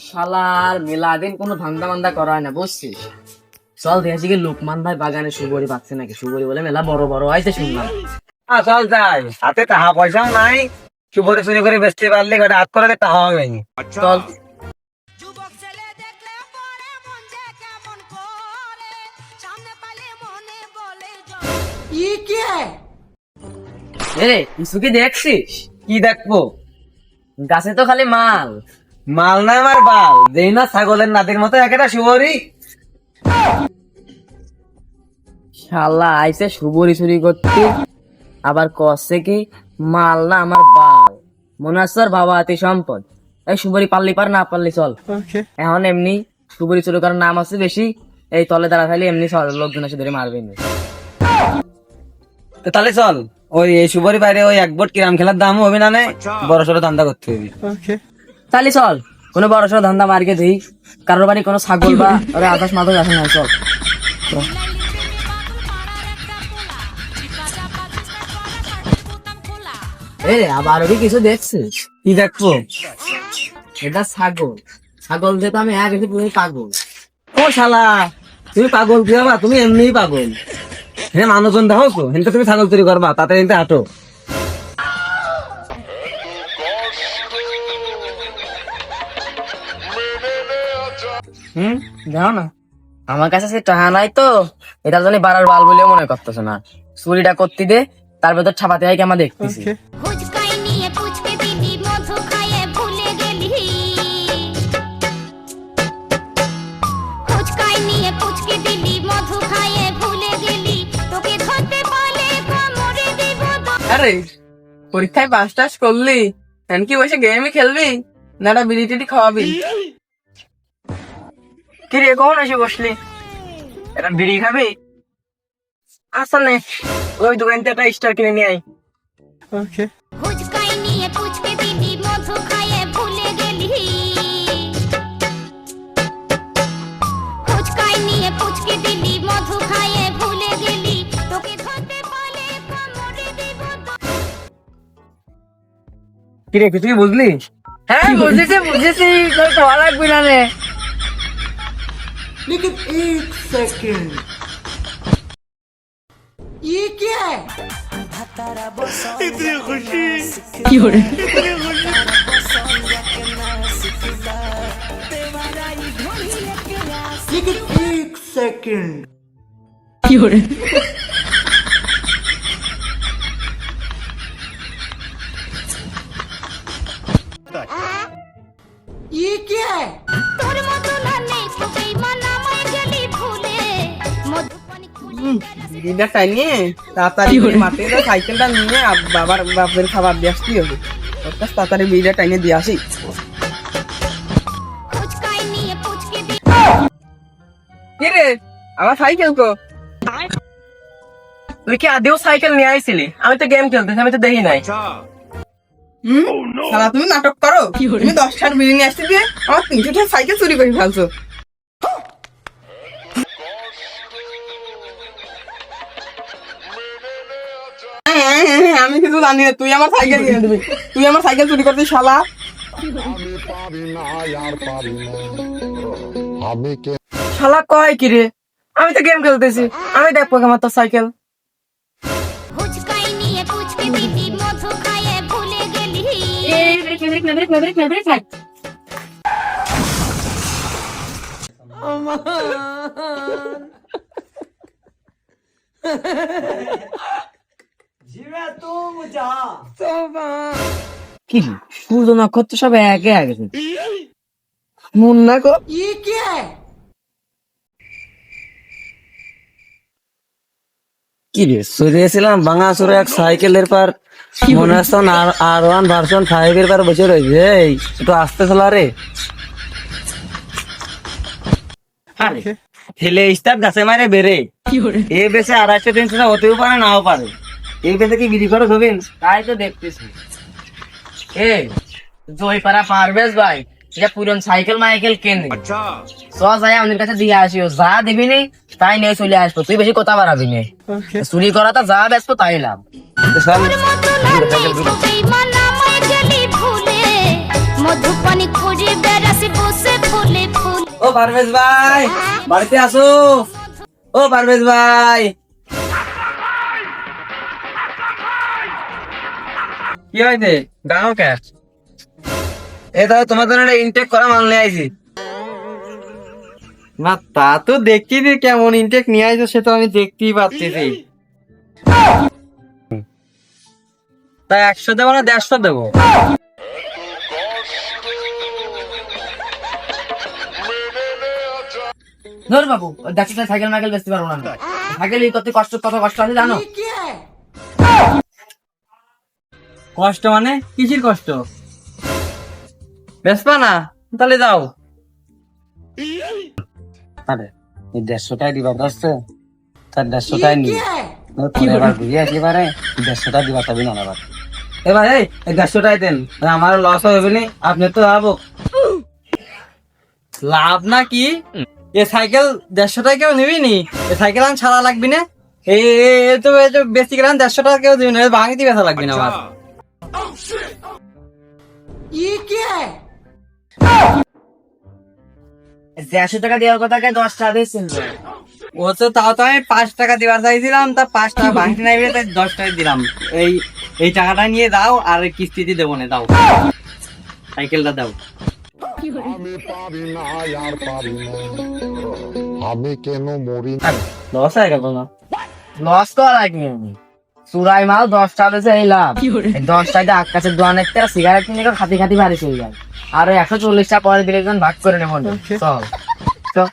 শালার মেলাদিন কোনো ধান্দা মান্দা করা হয় না, বুঝছিস? চল দেখি কি লোকমান ভাই বাগানে সুবরি পাচ্ছে নাকি। সুবরি বলে মেলা বড় বড় হয়েছে শুনলাম। চল যাই, হাতে টাকা পয়সাও নাই, সুবরি চুরি করে বেচতে পারলে হাত করে টাকা হবে। চল। এ কিছু কি দেখছিস? কি দেখবো? গাছে তো খালি মাল। মাল না আমার বাল, দেই না ছাগলের নাতির মতো একটা সুবরি। শালা আইছে সুবরি চুরি করতে, আবার কষছে কি মাল না আমার বাল। মনে হচ্ছে ওর বাবা হাতে সম্পদ। এই সুবরি পারলি পার, না পারলি চল। এখন এমনি সুবরি চুরি করার নাম আছে বেশি, এই তলে দাঁড়া খালি এমনি লোকজন এসে ধরে মারবে না। তাহলে চল, ওই এই সুবরি বাইরে ওই এক বোট কিরাম খেলার দাম হবে না, বড় সড়ো ধান্দা করতে হবে। তাহলে চল কোনো বড় সড়ো ধান্দা মার্কে দিই, কারোর বাড়ি কোনো ছাগল বা ওরা আকাশ মাথা আসে না। চল এ আবার কি কিছু দেখছিস? কি দেখবো? এটা ছাগল। ছাগল দিয়ে তো আমি এক এসে পুরো পাগল। ও শালা, তুমি পাগল কি হবা? তুমি এমনি পাগল। হ্যাঁ, মানুষজন দেখো তো, হেনতে তুমি ছাগল চুরি করবা, তাতে হেনতে হাঁটো। দেখো না, আমার কাছে সে টাকা নাই তো, এটার জন্য বাড়ার বাল বলে মনে করতেছে না। চুরিটা করতে দে, তার ভেতর ছাপাতে হয় কি আমরা দেখতেছি। আরে পরীক্ষায় পাস টাস করলি, এখন কি বসে গেমই খেলবি না একটা বিড়ি টিড়ি খাওয়াবি? কি রে কখন এসে বসলি? এটা বিড়ি খাবি? আসলে ওই দোকান থেকে একটা স্টার কিনে নিয়ে আই। কি রে, তুই বুঝলি? হ্যাঁ বুঝেছি বুঝেছি, তোর খাওয়া লাগবে না রে। কি করে কি করে বিড়িটা টাইনি তাড়াতাড়ি মাঠে সাইকেলটা নিয়ে বাবার বাপের খাবার দিয়ে আসতেই হবে। তাড়াতাড়ি বিড়িটা টাইনে দিয়ে আসি। কিরে আমার সাইকেল কো? তুই কি আদেও সাইকেল নিয়ে আইছিলি? আমি তো গেম খেলতেছি, আমি তো দেখি নাই। শালা তুমি নাটক করো। তুমি 10টার বিড়ি নিয়ে আসতে দিয়ে আমার 300টার সাইকেল চুরি করে ফেলছো। আমি কিছু জানি না, তুই আমার সাইকেল কিনে দিবি। তুই আমার সাইকেল চুরি করছিস শালা। শালা কয় কি রে? আমি তো গেম খেলতেছি, আমি দেখবো আমার তোর সাইকেল। কি সূর্য নক্ষত্র সব একে আগে মুন্না কো কি রে, চুরিয়েছিলাম ভাঙাচুরে এক সাইকেলের পার, মনে হচ্ছে R1 ভার্সন 5 এর পার বসে রয়েছে। এই একটু আস্তে চলা রে। ঠেলে স্টার্ট গাছে মারে বেড়ে এ বেশে 250-300 হতেও পারে, নাও পারে। এই বেশে কি বিড়ি খরচ হবেন? তাই তো দেখতেছি। এ জয়পাড়া পারভেজ ভাই, এটা পুরন সাইকেল মাইকেল কেনে চ যাই আমাদের কাছে দিয়ে আসিও, যা দিবি নি তাই নিয়ে চলে আসবো। তুই বেশি কথা বাড়াবি নি, চুরি করাটা যা ব্যস্ত তাই লাভ। মধুপানি খুঁজে বেড়াসি বসে পারভেজ ভাই, বাড়িতে আসো। ও পারভেজ ভাই, কি হয়েছে? গাও কে? এ দাও, তোমার জন্য ইনটেক করা মাল নিয়ে আইছি। না তা তো দেখছি যে কেমন ইনটেক নিয়ে আসছো, সে তো আমি দেখতেই পাচ্ছি। তা 100 দেবো না 150 দেবো? ধর বাবু, দেখছি সাইকেল মাইকেল বেচতে পারবো না আমি। সাইকেল কত কষ্ট আছে জানো? কষ্ট মানে কিসের কষ্ট? বেসপা না? তাহলে যাও। আরে এই 150 টাকা দিবা বুঝছে? তার 150 টাকা নি এবার ঘুরে একেবারে 150 টাকা দিবা তবে না আবার। এবার এই 150 টাকা দেন, আমার লস হবে নি, আপনি তো যাবো। লাভ না কি? এ সাইকেল 150 টাকা কেউ নিবি নি? এ সাইকেল আন ছাড়া লাগবি না? এই তো বেশি করে 150 টাকা কেউ দিবি না, ভাঙিতে বেচা লাগবি না আমার। 150 টাকা দেওয়ার কথা 10 টাকা দিয়েছেন। ও তো তাও তো আমি 5 টাকা দিবার চাইছিলাম, তা 5 টাকা ভাঙতে নাই তাই 10 টাকা দিলাম। এই টাকাটা নিয়ে দাও, আর কিস্তিতে দেবো না, দাও সাইকেলটা দাও। আমি পারি না আর পারি না, আমি কেন মরি লস হয়ে গেল না? লস তো আর রাখি আমি। চুরাই মাল 10 টাকা দিয়েছে, এই লাভ। 10 টাকা আকাশের দোকানের থেকে সিগারেট কিনে খাতি খাতি বাড়ি চলে যায়। আর 140 টাকা পরে দিলে ভাগ করে নেবো। চল চল।